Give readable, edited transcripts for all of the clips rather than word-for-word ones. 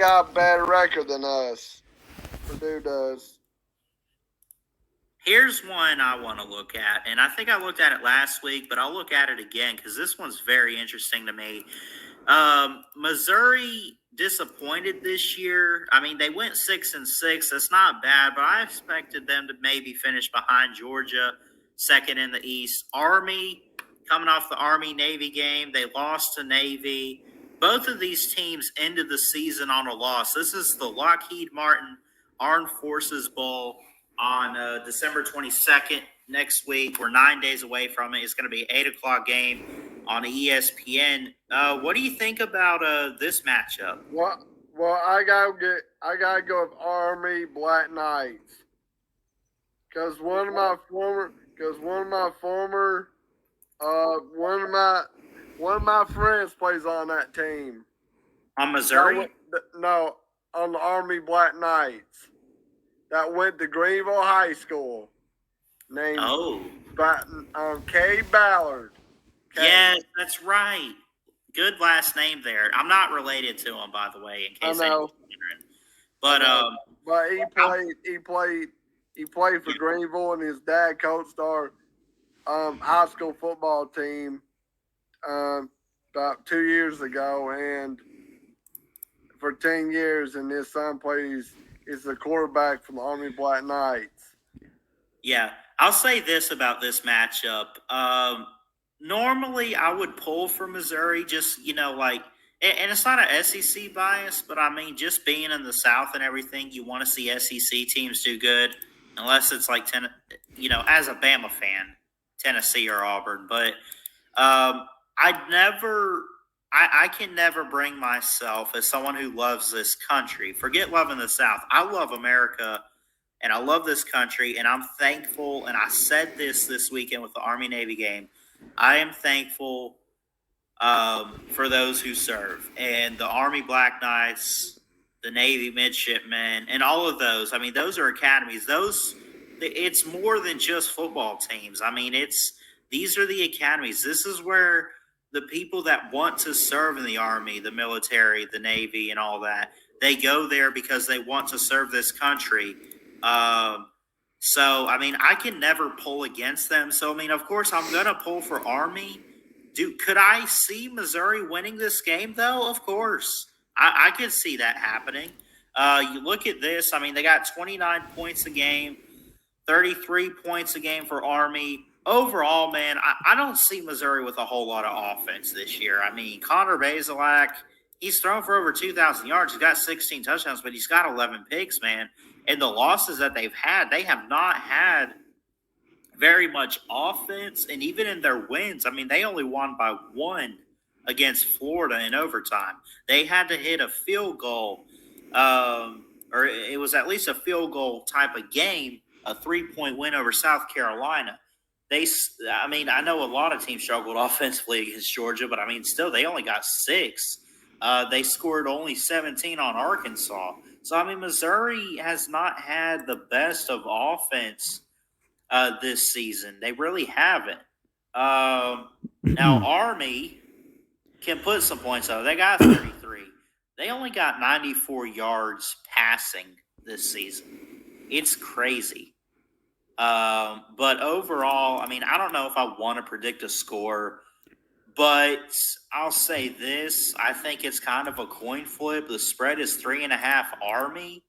got a better record than us. Purdue does. Here's one I want to look at, and I think I looked at it last week, but I'll look at it again because this one's very interesting to me. Missouri disappointed this year. I mean, they went 6-6. That's not bad, but I expected them to maybe finish behind Georgia, second in the East. Army, coming off the Army-Navy game, they lost to Navy. Both of these teams ended the season on a loss. This is the Lockheed Martin Armed Forces Bowl on December 22nd next week. We're 9 days away from it. It's going to be an 8 o'clock game on ESPN. What do you think about this matchup? Well, I gotta go with Army Black Knights, because one of my friends plays on that team. On Missouri? No, on the Army Black Knights. That went to Greenville High School. Named Kay Ballard. Yes, that's right. Good last name there. I'm not related to him, by the way, in case anyone's wondering. But he played for Greenville, and his dad coached our high school football team about 2 years ago, and for 10 years, and his son is the quarterback from the Army Black Knights. Yeah, I'll say this about this matchup. Normally, I would pull for Missouri, just, and it's not an SEC bias, but I mean, just being in the South and everything, you want to see SEC teams do good, unless it's like, as a Bama fan, Tennessee or Auburn. But I can never bring myself, as someone who loves this country, forget loving the South. I love America, and I love this country, and I'm thankful, and I said this weekend with the Army-Navy game, I am thankful for those who serve. And the Army Black Knights, the Navy Midshipmen, and all of those. I mean, those are academies. It's more than just football teams. I mean, these are the academies. This is where the people that want to serve in the Army, the military, the Navy, and all that, they go there because they want to serve this country. So, I mean, I can never pull against them. So, I mean, of course, I'm going to pull for Army. Could I see Missouri winning this game, though? Of course. I could see that happening. You look at this. I mean, they got 29 points a game, 33 points a game for Army. Overall, man, I don't see Missouri with a whole lot of offense this year. I mean, Connor Bazelak, he's thrown for over 2,000 yards. He's got 16 touchdowns, but he's got 11 picks, man. And the losses that they've had, they have not had very much offense. And even in their wins, I mean, they only won by 1 against Florida in overtime. They had to hit a field goal, or it was at least a field goal type of game, a 3-point win over South Carolina. I know a lot of teams struggled offensively against Georgia, but I mean, still, they only got 6. They scored only 17 on Arkansas. So, I mean, Missouri has not had the best of offense this season. They really haven't. Now, Army can put some points up. They got 33. They only got 94 yards passing this season. It's crazy. But overall, I mean, I don't know if I want to predict a score, but I'll say this. I think it's kind of a coin flip. The spread is 3.5 Army.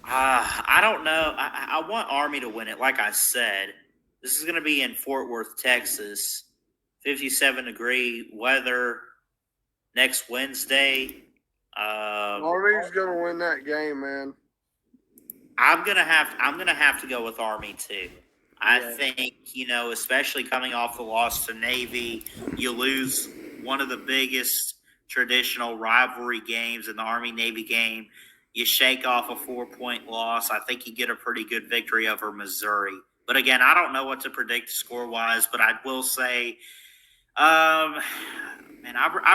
I don't know. I want Army to win it. Like I said, this is going to be in Fort Worth, Texas. 57-degree weather next Wednesday. Army's going to win that game, man. I'm gonna have to go with Army too. I think, especially coming off the loss to Navy, you lose one of the biggest traditional rivalry games in the Army-Navy game. You shake off a 4-point loss. I think you get a pretty good victory over Missouri. But again, I don't know what to predict score-wise, but I will say, I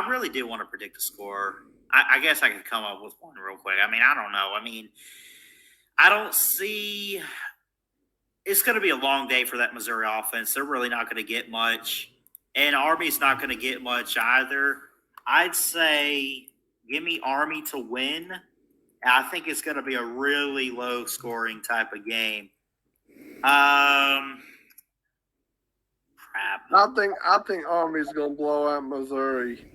really do want to predict the score. I guess I could come up with one real quick. I mean, I don't know. I mean, I don't see – it's going to be a long day for that Missouri offense. They're really not going to get much. And Army's not going to get much either. I'd say Give me Army to win. I think it's going to be a really low scoring type of game. Crap. I think Army's gonna blow out Missouri.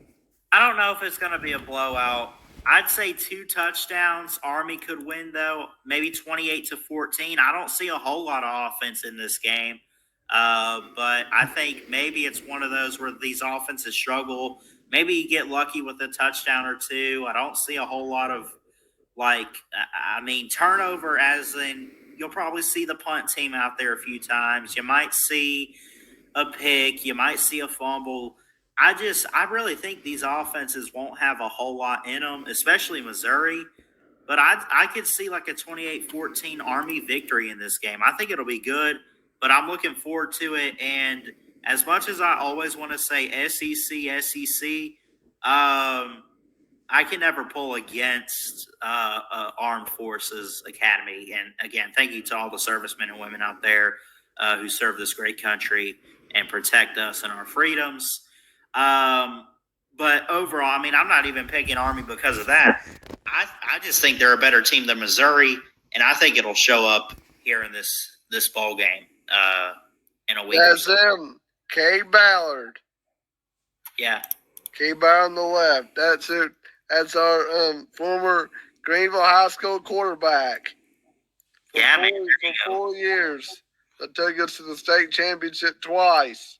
I don't know if it's going to be a blowout. I'd say 2 touchdowns. Army could win though, maybe 28-14. I don't see a whole lot of offense in this game, but I think maybe it's one of those where these offenses struggle. Maybe you get lucky with a touchdown or 2. I don't see a whole lot of turnover. As in, you'll probably see the punt team out there a few times. You might see a pick. You might see a fumble. I really think these offenses won't have a whole lot in them, especially Missouri. But I could see like a 28-14 Army victory in this game. I think it'll be good, but I'm looking forward to it. And as much as I always want to say SEC, I can never pull against Armed Forces Academy. And again, thank you to all the servicemen and women out there who serve this great country and protect us and our freedoms. But overall, I mean, I'm not even picking Army because of that. I just think they're a better team than Missouri, and I think it'll show up here in this bowl game in a week. That's them. Kay Ballard. Yeah. Kay Ballard on the left. That's it. That's our former Greenville High School quarterback. For 4 years. That took us to the state championship twice.